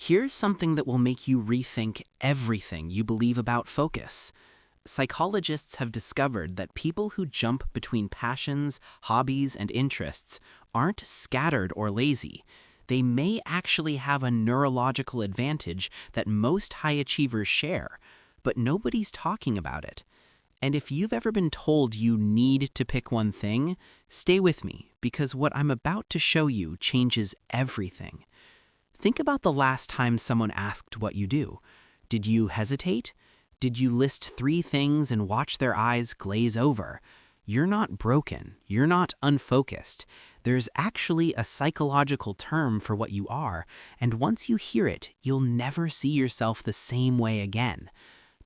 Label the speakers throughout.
Speaker 1: Here's something that will make you rethink everything you believe about focus. Psychologists have discovered that people who jump between passions, hobbies, and interests aren't scattered or lazy. They may actually have a neurological advantage that most high achievers share, but nobody's talking about it. And if you've ever been told you need to pick one thing, stay with me, because what I'm about to show you changes everything. Think about the last time someone asked what you do. Did you hesitate? Did you list 3 things and watch their eyes glaze over? You're not broken. You're not unfocused. There's actually a psychological term for what you are, and once you hear it, you'll never see yourself the same way again.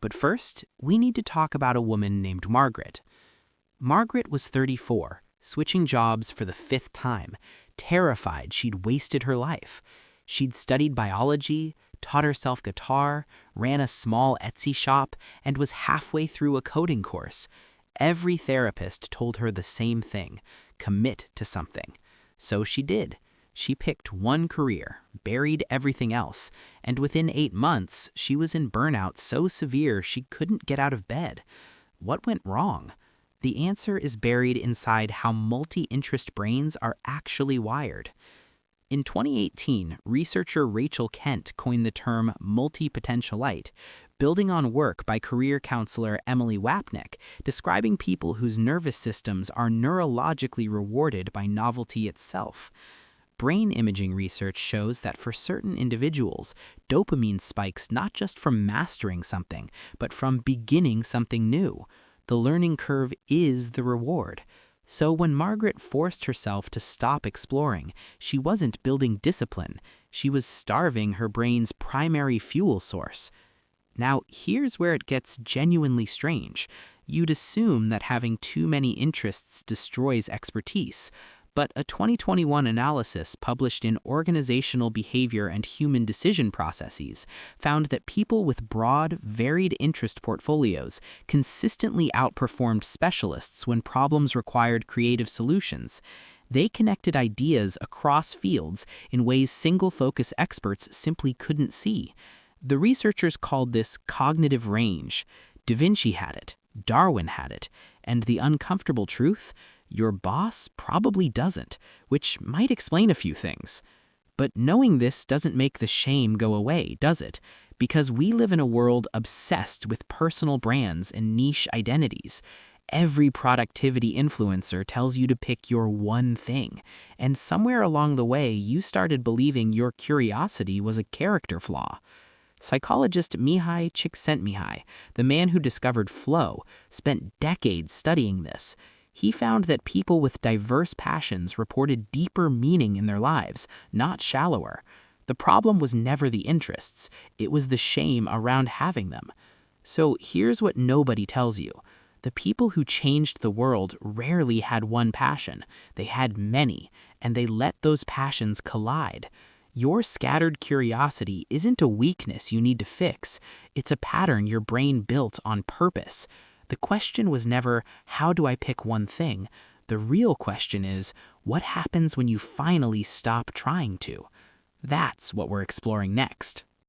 Speaker 1: But first, we need to talk about a woman named Margaret. Margaret was 34, switching jobs for the 5th time, terrified she'd wasted her life. She'd studied biology, taught herself guitar, ran a small Etsy shop, and was halfway through a coding course. Every therapist told her the same thing: commit to something. So she did. She picked one career, buried everything else, and within 8 months, she was in burnout so severe she couldn't get out of bed. What went wrong? The answer is buried inside how multi-interest brains are actually wired. In 2018, researcher Rachel Kent coined the term multi-potentialite, building on work by career counselor Emily Wapnick, describing people whose nervous systems are neurologically rewarded by novelty itself. Brain imaging research shows that for certain individuals, dopamine spikes not just from mastering something, but from beginning something new. The learning curve is the reward. So when Margaret forced herself to stop exploring, she wasn't building discipline. She was starving her brain's primary fuel source. Now, here's where it gets genuinely strange. You'd assume that having too many interests destroys expertise. But a 2021 analysis published in Organizational Behavior and Human Decision Processes found that people with broad, varied interest portfolios consistently outperformed specialists when problems required creative solutions. They connected ideas across fields in ways single-focus experts simply couldn't see. The researchers called this cognitive range. Da Vinci had it, Darwin had it, and the uncomfortable truth? Your boss probably doesn't, which might explain a few things. But knowing this doesn't make the shame go away, does it? Because we live in a world obsessed with personal brands and niche identities. Every productivity influencer tells you to pick your one thing, and somewhere along the way you started believing your curiosity was a character flaw. Psychologist Mihai Csikszentmihalyi, the man who discovered flow, spent decades studying this. He found that people with diverse passions reported deeper meaning in their lives, not shallower. The problem was never the interests, it was the shame around having them. So here's what nobody tells you. The people who changed the world rarely had one passion. They had many, and they let those passions collide. Your scattered curiosity isn't a weakness you need to fix. It's a pattern your brain built on purpose. The question was never, how do I pick one thing? The real question is, what happens when you finally stop trying to? That's what we're exploring next.